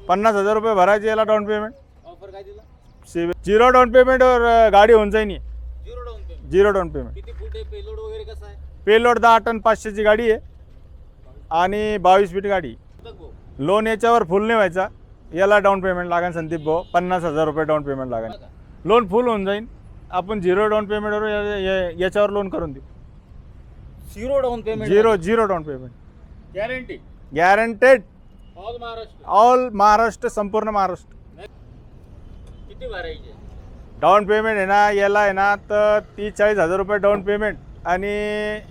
50,000 रुपये भरायचे, याला डाऊन पेमेंट. ऑफर काय दिला? झिरो डाऊन पेमेंटवर गाडी होऊन जाईन. Zero down payment. Zero down payment. किती फूट आहे, पेलोड वगैरे कसं आहे? पेलोड 10 टन 500ची गाडी आहे आणि 22 फीट गाडी. लोन याच्यावर फुल नाही व्हायचा, याला डाऊन पेमेंट लागेल संदीप भाऊ. 50,000 रुपये डाऊन पेमेंट लागेल. लोन फुल होऊन जाईल. आपण झिरो डाऊन पेमेंटवर याच्यावर लोन करून देऊ. Zero down payment. Zero down payment. Guarantee. Guaranteed. All Maharashtra. All Maharashtra, संपूर्ण महाराष्ट्र. किती भरायचे? डाऊन पेमेंट आहे ना, याला आहे ना तर 30-40,000 रुपये डाऊन पेमेंट आणि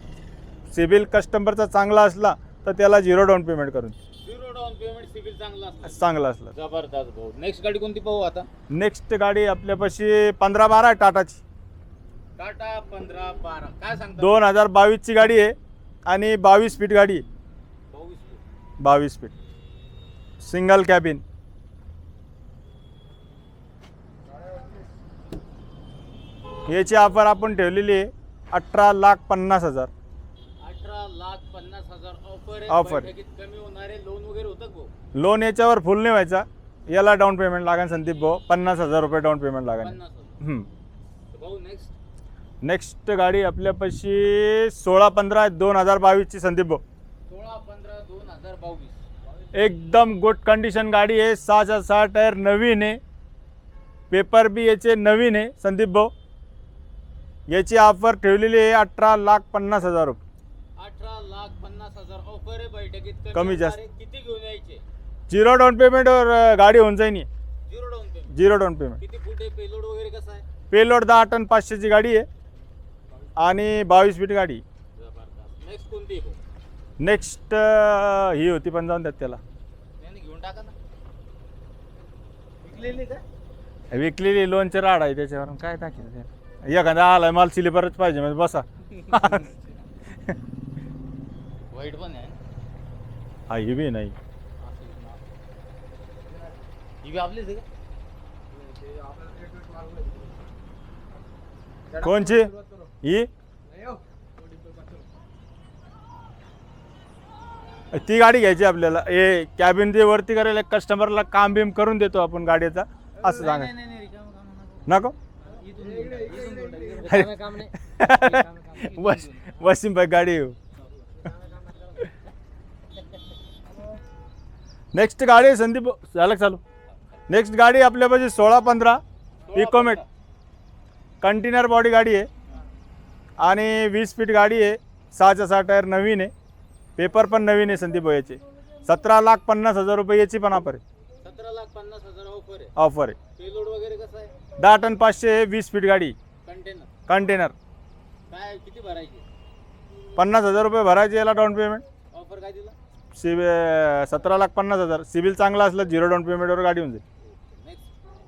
सिबिल कस्टमरचा चांगला असला तर त्याला झिरो डाऊन पेमेंट करून. झिरो डाऊन पेमेंट, सिबिल चांगला असला. जबरदस्त भाऊ. नेक्स्ट गाडी कोणती पाहू आता? नेक्स्ट गाडी आपल्यापाशी 15-12 आहे टाटाची. टाटा 15-12 काय सांगता? 2022ची गाडी आहे आणि 22 फीट गाडी आहे. 22 फीट सिंगल कॅबिन. याची ऑफर आपण ठेवलेली आहे 18,50,000. 18,50,000 ऑफर आहे. ऑफर. कमी होणारे लोन वगैरे होतं भाऊ? लोन याच्यावर फुल नाही व्हायचा, याला डाऊन पेमेंट लागेल संदीप भाऊ. 50,000 रुपये डाऊन पेमेंट लागेल. 50,000. भाऊ नेक्स्ट गाडी आपल्यापाशी 16-15 आहे 2022ची संदीप भाऊ. 16-15-2022. एकदम गुड कंडिशन गाडी आहे. 6 टायर नवीन आहे. पेपर बी याचे नवीन आहे संदीप भाऊ. याची ऑफर ठेवलेली आहे 18,50,000 रुपये. 18,50,000 ऑफर आहे. बैठकीत कमी जास्त. किती घेऊन यायचे? झिरो डाऊन पेमेंटवर गाडी होऊन जाईन. Zero down payment. Zero down payment. किती फूट आहे, पेलोड वगैरे कसं आहे? पेलोड 10 टन 500ची गाडी आहे आणि 22 फीट गाडी. जबरदस्त. नेक्स्ट कोणती आहे? नेक्स्ट ही होती पण जाऊन द्यात त्याला. घेऊन टाका ना. विकलेली का? विकलेली लोनचे राड आहे त्याच्यावर काय टाकेल. एखादा आलाय माल स्लीपरच पाहिजे म्हणजे बसा. वाईट पण आहे. हा ही बी नाही. ही बी आपलीच आहे का? कोणची ही? ती गाडी घ्यायची आपल्याला. हे कॅबिन ते वरती करायला कस्टमरला काम बिम करून देतो आपण गाडीचा, असं सांगा. नको वसीम भाई गाडी येऊ. नेक्स्ट गाडी आहे संदीप झालं चालू. नेक्स्ट गाडी आपल्यापाशी 16-15 इकोमेट कंटेनर बॉडी गाडी आहे आणि 20 फीट गाडी आहे. 6 टायर नवीन आहे. पेपर पण नवीन आहे संदीप भाऊ. याचे 17,50,000 रुपये याची पण ऑफर आहे. 17,50,000 ऑफर आहे. ऑफर आहे. पेलोड वगैरे कसं आहे? 10 टन 500 20 फीट गाडी. कंटेनर. काय किती भरायचे? 50,000 रुपये भरायचे, याला डाऊन पेमेंट. ऑफर काय दिला? 17,50,000. सिबिल चांगला असला झिरो डाऊन पेमेंटवर गाडी होऊन जाईल.